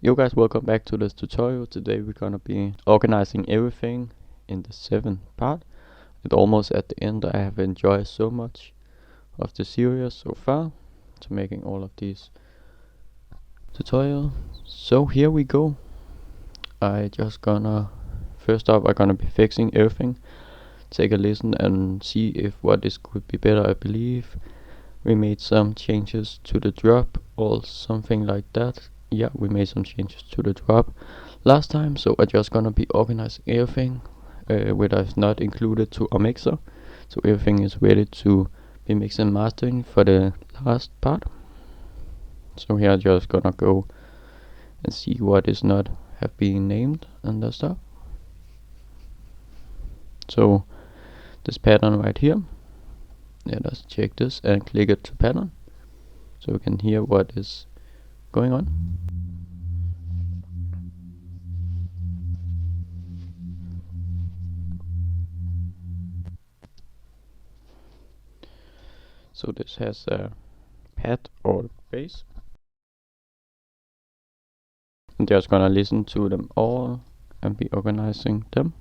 Yo guys, welcome back to this tutorial. Today we're gonna be organizing everything in the 7th part. And almost at the end. I have enjoyed so much of the series so far to making all of these tutorials. So here we go. First off I'm gonna be fixing everything. Take a listen and see if what is could be better. I believe we made some changes to the drop or something like that. Yeah, we made some changes to the drop last time, so I'm just gonna be organizing everything which I've not included to a mixer, so everything is ready to be mixed and mastering for the last part. So here I'm just gonna go and see what is not have been named and that stuff. So this pattern right here, let us check this and click it to pattern so we can hear what is going on. So this has a pad or bass. I'm just gonna listen to them all and be organizing them.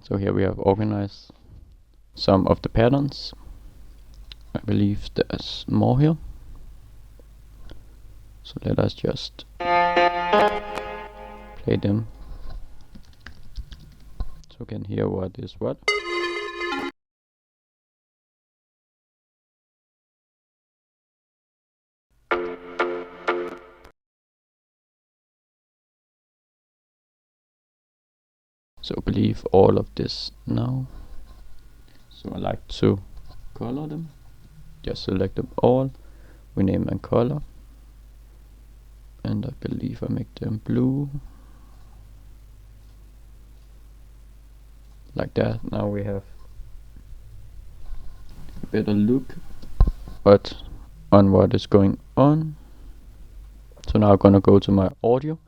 So here we have organized some of the patterns. I believe there's more here. So let us just play them so we can hear what is what. So I believe all of this now. So I like to color them. Just select them all, rename and color. And I believe I make them blue. Like that. Now we have a better look but on what is going on. So now I'm gonna go to my audio,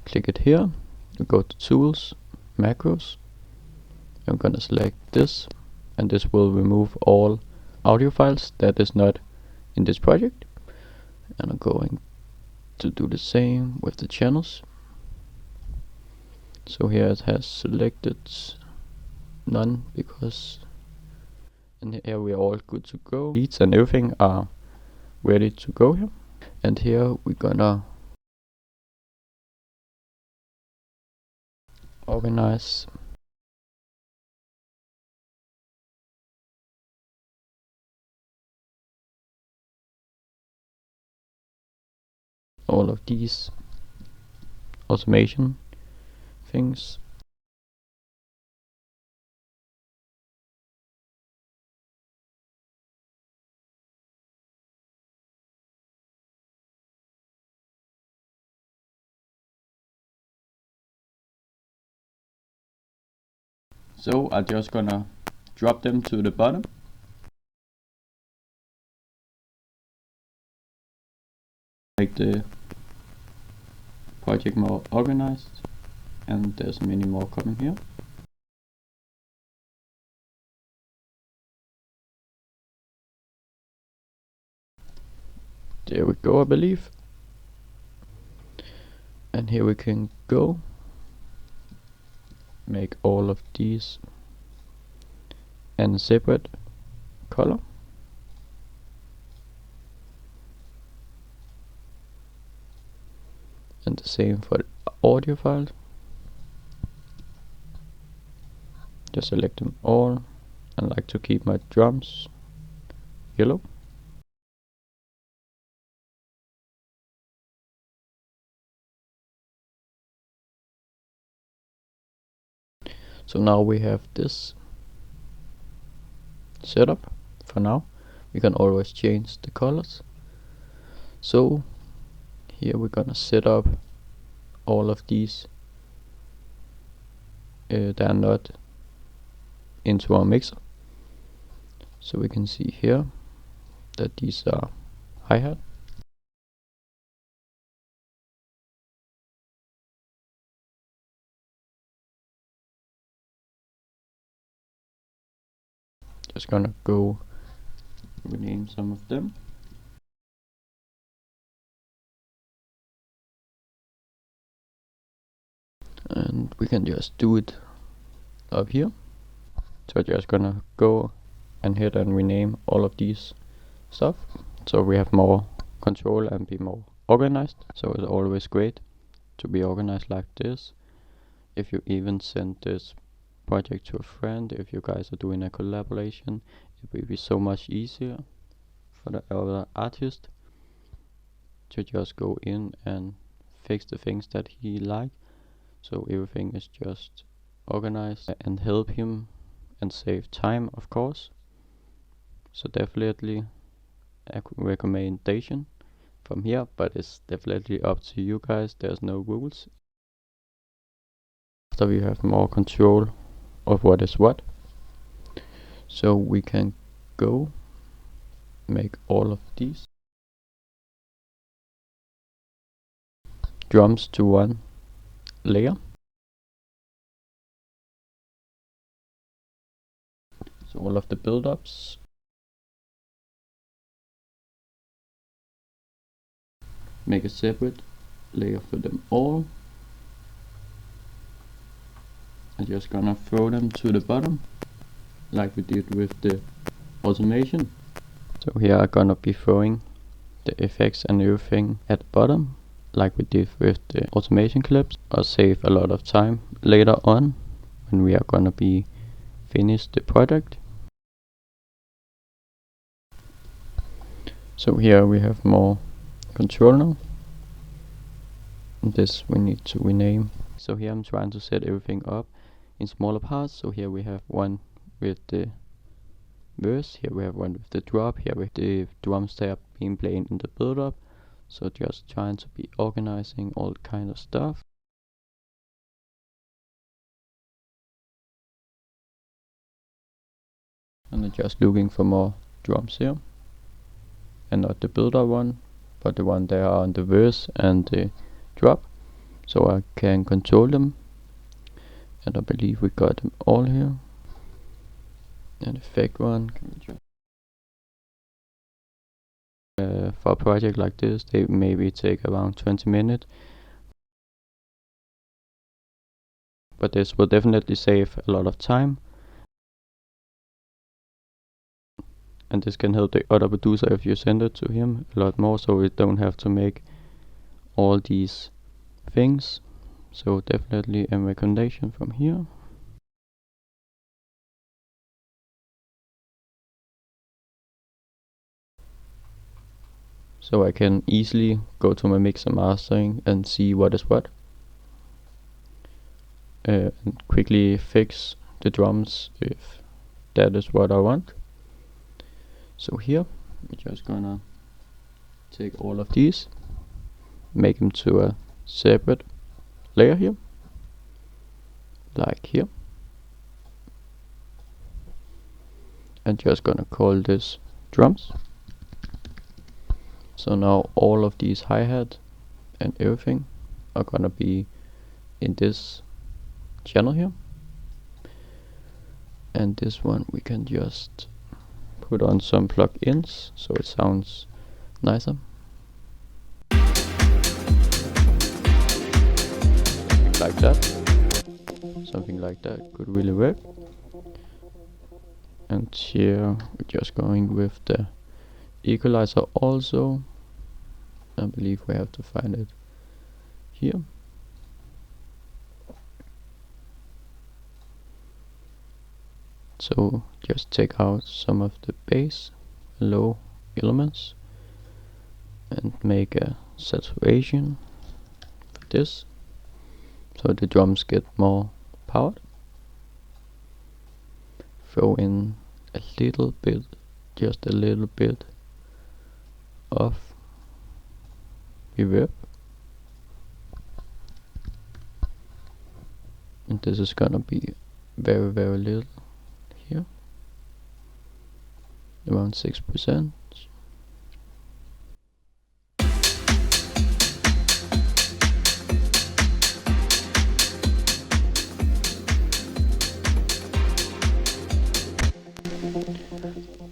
click it here, go to tools, macros. I'm gonna select this, and this will remove all audio files that is not in this project. And I'm going to do the same with the channels. So here it has selected none because and here we are all good to go. Beats and everything are ready to go here. And here we're gonna organize all of these automation things. So I'm just gonna drop them to the bottom. Make the project more organized, and there's many more coming here. There we go, I believe. And here we can go make all of these and separate color. And the same for the audio file. Just select them all. I like to keep my drums yellow. So now we have this setup for now. We can always change the colors. So here we're gonna set up all of these that are not into our mixer. So we can see here that these are hi-hat. Just gonna go rename some of them. And we can just do it up here. So just gonna go and hit and rename all of these stuff, so we have more control and be more organized. So it's always great to be organized like this. If you even send this project to a friend, if you guys are doing a collaboration, it will be so much easier for the other artist to just go in and fix the things that he like. So everything is just organized and help him and save time, of course. So definitely a recommendation from here, but it's definitely up to you guys. There's no rules. After we have more control of what is what, so we can go make all of these drums to one layer. So all of the build-ups, make a separate layer for them all. I'm just gonna throw them to the bottom like we did with the automation. So here I'm gonna be throwing the effects and everything at the bottom like we did with the automation clips. I'll save a lot of time later on when we are gonna be finished the project. So here we have more control now. And this we need to rename. So here I'm trying to set everything up in smaller parts. So here we have one with the verse, here we have one with the drop, here with the drum step being played in the build up. So just trying to be organizing all kind of stuff. And I'm just looking for more drums here. And not the build up one, but the one that are on the verse and the drop. So I can control them. And I believe we got them all here. And effect one, can we try? For a project like this, they maybe take around 20 minutes. But this will definitely save a lot of time. And this can help the other producer if you send it to him a lot more, so we don't have to make all these things. So definitely a recommendation from here. So I can easily go to my mix and mastering and see what is what. And quickly fix the drums if that is what I want. So here we're just gonna take all of these, make them to a separate layer here, like here, and just gonna call this drums. So now all of these hi-hat and everything are gonna be in this channel here, and this one we can just put on some plugins so it sounds nicer. like that. Something like that could really work. And here we're just going with the equalizer also. I believe we have to find it here. So just take out some of the bass, low elements, and make a saturation for this, so the drums get more powered. Throw in a little bit, just a little bit of reverb, and this is gonna be very little here, around 6%.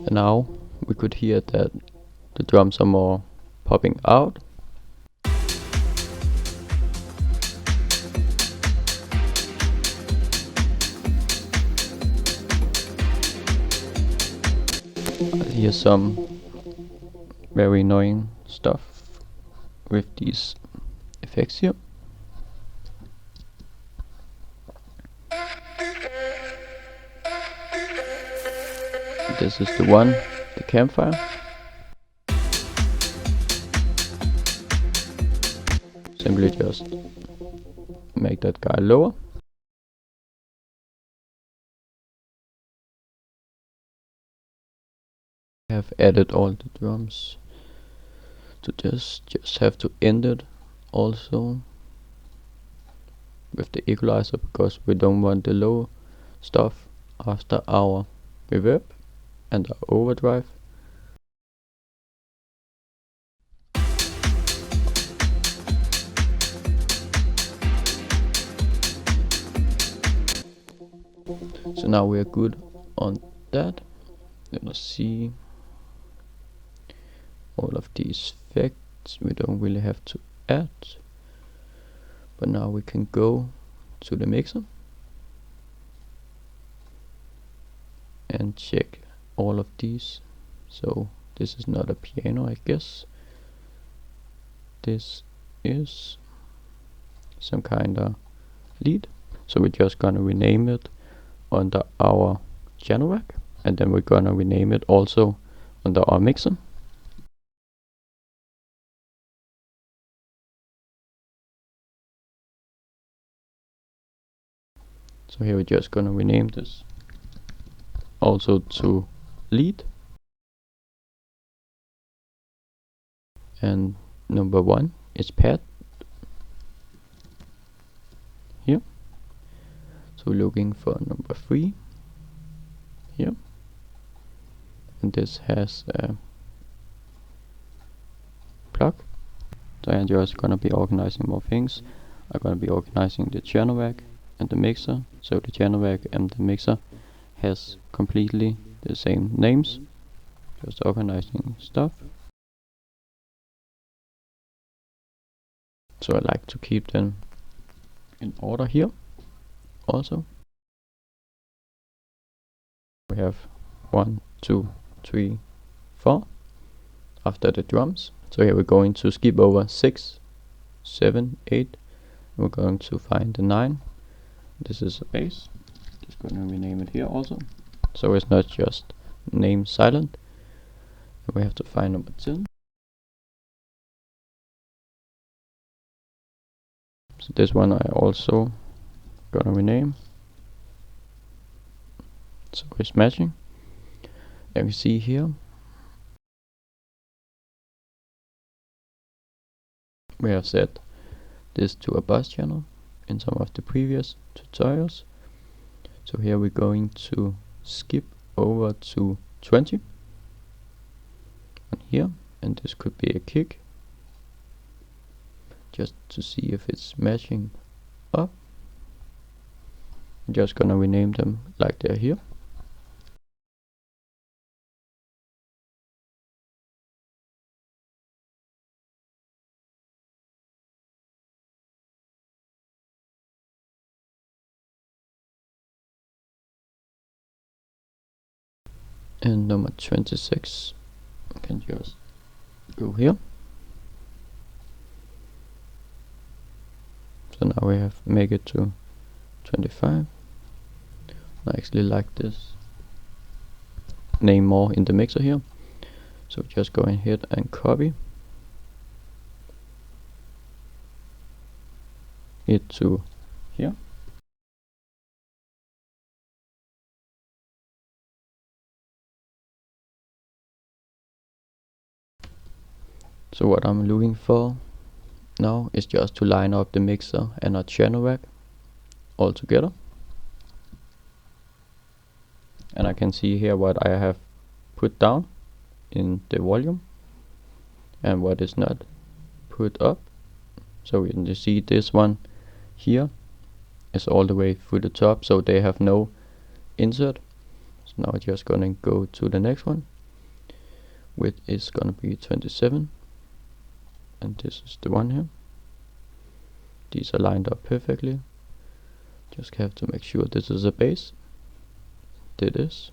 And now we could hear that the drums are more popping out. I hear some very annoying stuff with these effects here. This is the one, the campfire. Simply just make that guy lower. I have added all the drums to this, just have to end it also with the equalizer, because we don't want the low stuff after our reverb and our overdrive. So now we are good on that. Let us see all of these effects we don't really have to add, but now we can go to the mixer and check all of these. So this is not a piano, I guess. This is some kind of lead, so we're just gonna rename it under our channel rack, and then we're gonna rename it also under our mixer. So here we're just gonna rename this also to lead, and number 1 is pad here. So we're looking for number 3 here, and this has a plug. So I'm just gonna be organizing more things. I'm gonna be organizing the channel rack and the mixer. So the channel rack and the mixer has completely the same names. Just organizing stuff. So I like to keep them in order here also. We have 1, 2, 3, 4 after the drums. So here we're going to skip over 6, 7, 8. We're going to find the 9. This is a bass. Just going to rename it here also, so it's not just name silent. And we have to find number 10. So this one I also gonna rename, so it's matching. And we see here we have set this to a bus channel in some of the previous tutorials. So here we're going to skip over to 20 and here, and this could be a kick, just to see if it's matching up. I'm just gonna rename them like they're here. And number 26, we can just go here. So now we have make it to 25. I actually like this name more in the mixer here. So just go ahead and copy it to here. So what I'm looking for now is just to line up the mixer and a channel rack all together. And I can see here what I have put down in the volume and what is not put up. So we can see this one here is all the way through the top, so they have no insert. So now I'm just gonna go to the next one, which is gonna be 27, and this is the one here. These are lined up perfectly. Just have to make sure this is a base. Did this.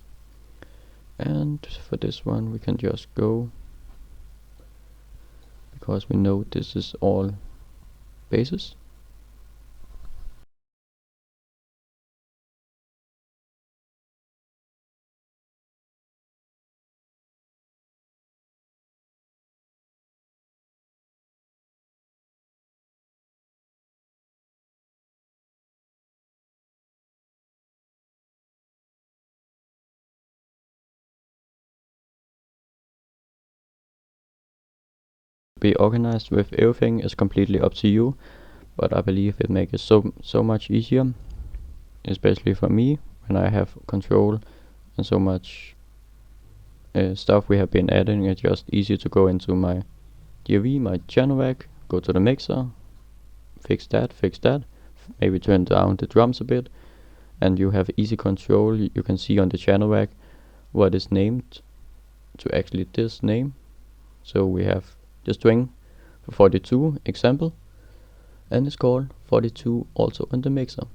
And for this one we can just go, because we know this is all bases. Be organized with everything is completely up to you, but I believe it makes it so much easier, especially for me when I have control and so much stuff we have been adding. It's just easy to go into my DAW, my channel rack, go to the mixer, fix that, maybe turn down the drums a bit, and you have easy control. You can see on the channel rack what is named to actually this name. So we have the string for 42 example, and it's called 42 also on the mixer.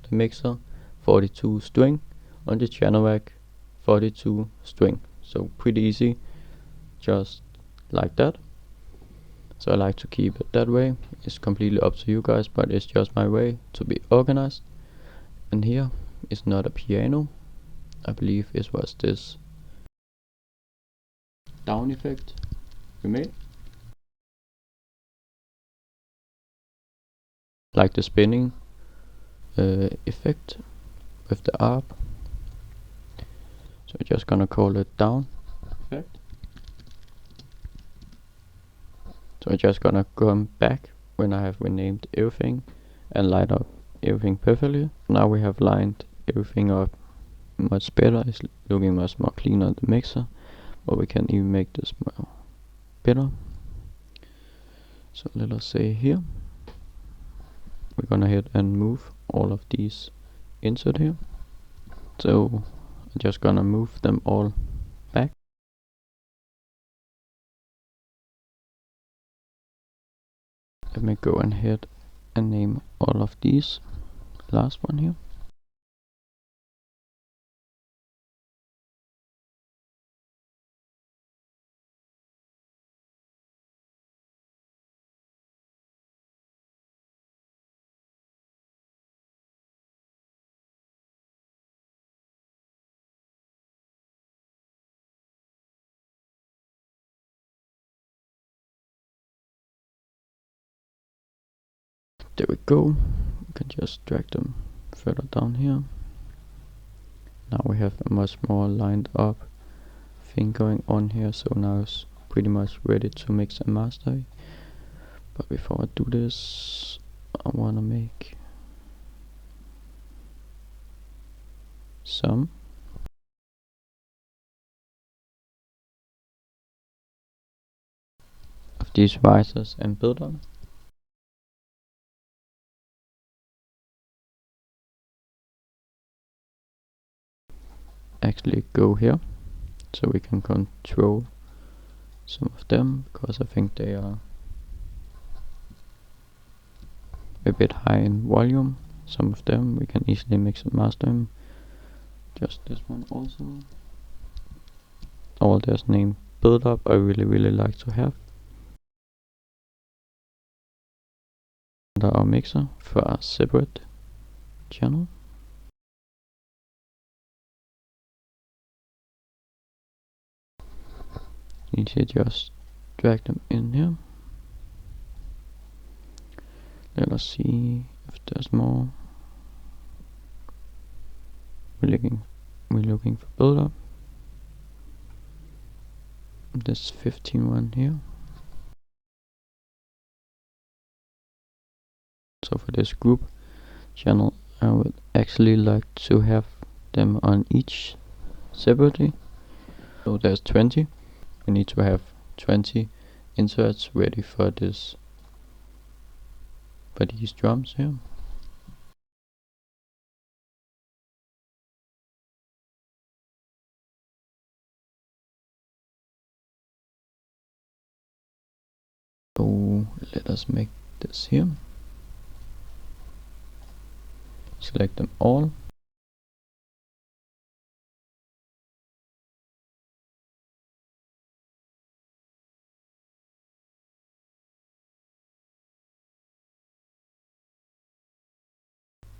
The mixer 42 string, on the channel rack 42 string. So pretty easy, just like that. So I like to keep it that way. It's completely up to you guys, but it's just my way to be organized. And here is not a piano. I believe it was this down effect we made. Like the spinning effect with the arp. So we're just gonna call it down effect. So I'm just gonna come back when I have renamed everything and line up everything perfectly. Now we have lined everything up much better. It's looking much more cleaner on the mixer, but we can even make this more better. So let us say here we're gonna hit and move all of these insert here. So I'm just gonna move them all back. Let me go ahead and name all of these. Last one here. There we go. We can just drag them further down here. Now we have a much more lined up thing going on here, so now it's pretty much ready to mix and master. But before I do this, I wanna make some of these risers and build on. Actually go here, so we can control some of them, because I think they are a bit high in volume. Some of them we can easily mix and master them. Just this one also. all this name build up I really like to have under our mixer for a separate channel. You should just drag them in here. Let us see if there's more. We're looking for build up. This 15 one here. So for this group channel, I would actually like to have them on each separately. So there's 20. We need to have 20 inserts ready for this, for these drums here. So let us make this here. Select them all.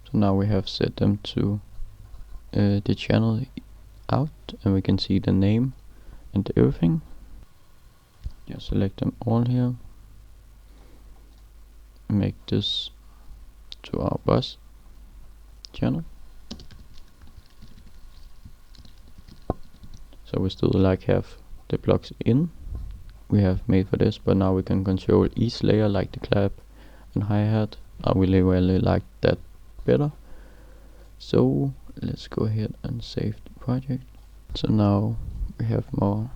So now we have set them to the channel out, and we can see the name and everything. Just select them all here. Make this to our bus channel. So we still have the blocks in we have made for this, but now we can control each layer like the clap and hi-hat. I really like that better. So let's go ahead and save the project. So now we have more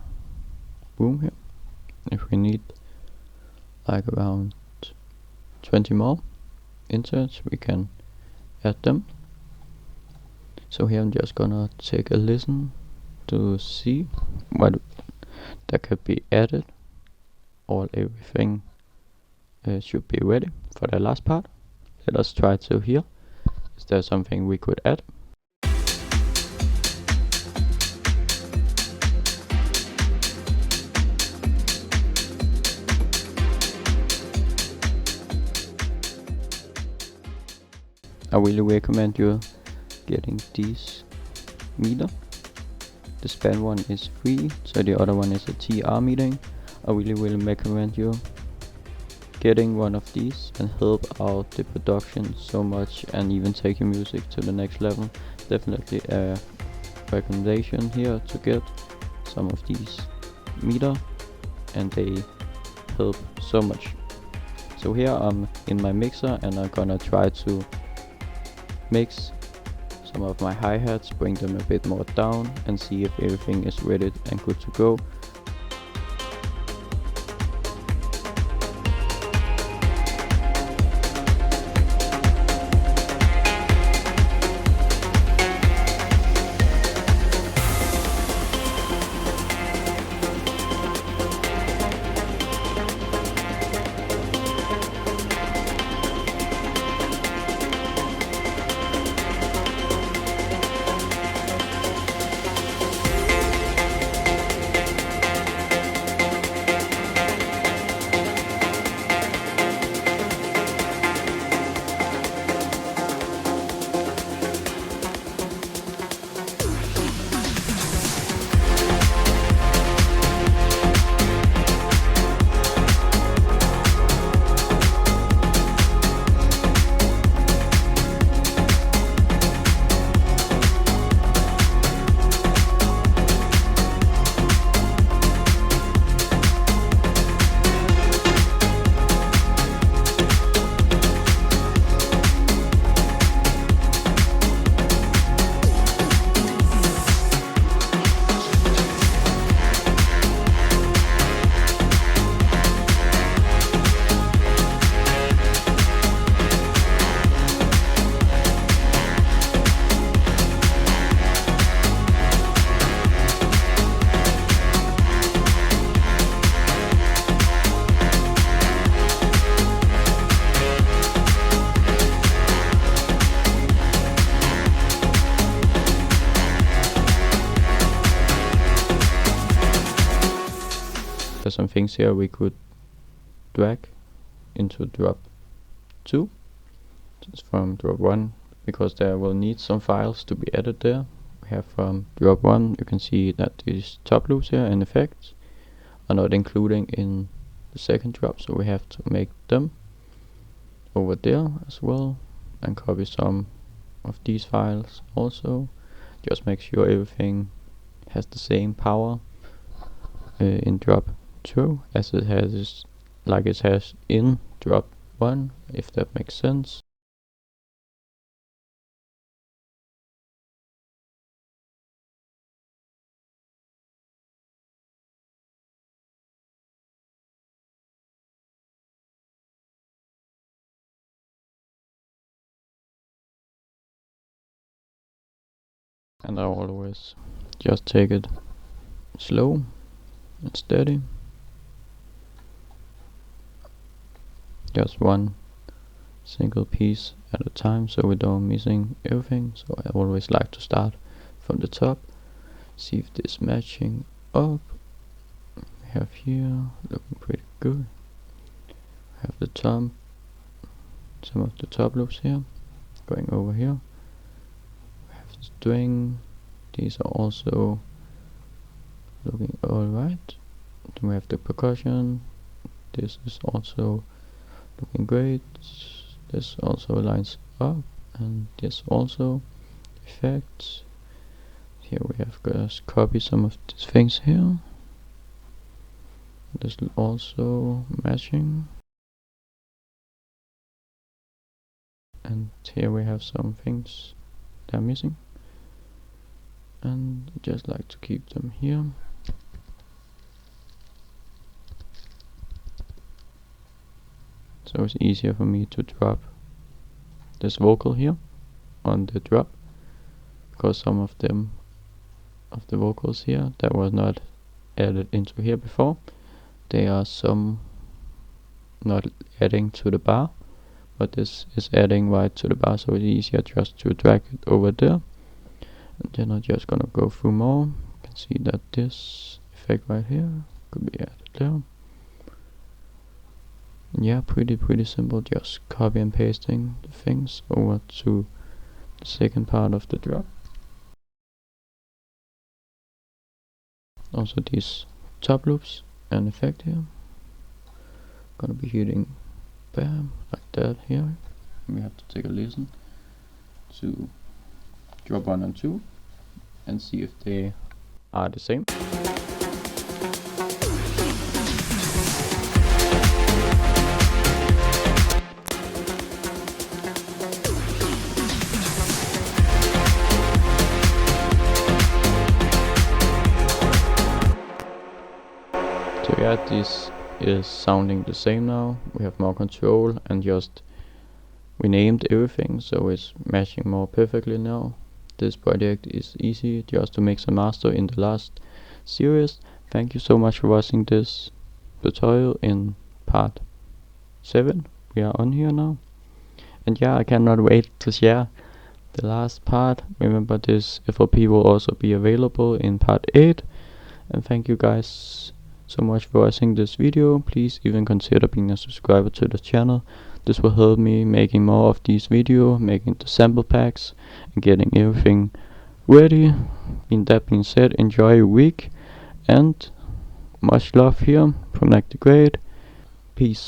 room here. If we need like around 20 more inserts, we can add them. So here I'm just gonna take a listen to see what that could be added. Everything should be ready for the last part. Let us try to hear. Is there something we could add? I really recommend you getting these meter. The span one is free, so the other one is a TR metering. I really recommend you getting one of these and help out the production so much and even take your music to the next level. Definitely a recommendation here to get some of these meter, and they help so much. So here I'm in my mixer and I'm gonna try to mix some of my hi-hats, bring them a bit more down and see if everything is ready and good to go. some things here we could drag into drop 2, just from drop 1, because there will need some files to be added there. We have from drop 1, you can see that these top loops here and effects are not including in the second drop, so we have to make them over there as well, and copy some of these files also. Just make sure everything has the same power in drop 2 as it has, like it has in drop 1, if that makes sense. And I always just take it slow and steady, just one single piece at a time, so we don't missing everything. So I always like to start from the top, see if this matching up. We have here looking pretty good. Have the top, some of the top loops here going over here. We have the string, these are also looking alright. Then we have the percussion, this is also looking great. This also lines up, and this also effects. Here we have just copy some of these things here. This is also matching, and here we have some things that are missing, and I just like to keep them here. So it's easier for me to drop this vocal here on the drop, because some of them of the vocals here that was not added into here before, they are some not adding to the bar, but this is adding right to the bar, so it's easier just to drag it over there. And then I'm just gonna go through more. You can see that this effect right here could be added there. Yeah, pretty simple, just copy and pasting the things over to the second part of the drop. Also these top loops and effect here, gonna be hitting bam like that here. We have to take a listen to drop 1 and 2 and see if they are the same. So yeah, this is sounding the same now. We have more control, and just we named everything, so it's matching more perfectly now. This project is easy, just to mix and master in the last series. Thank you so much for watching this tutorial in part 7. We are on here now, and yeah, I cannot wait to share the last part. Remember, this FLP will also be available in part 8. And thank you guys so much for watching this video. Please even consider being a subscriber to the channel. This will help me making more of these videos, making the sample packs and getting everything ready. In that being said, enjoy your week, and much love here from Magthegreat. Peace.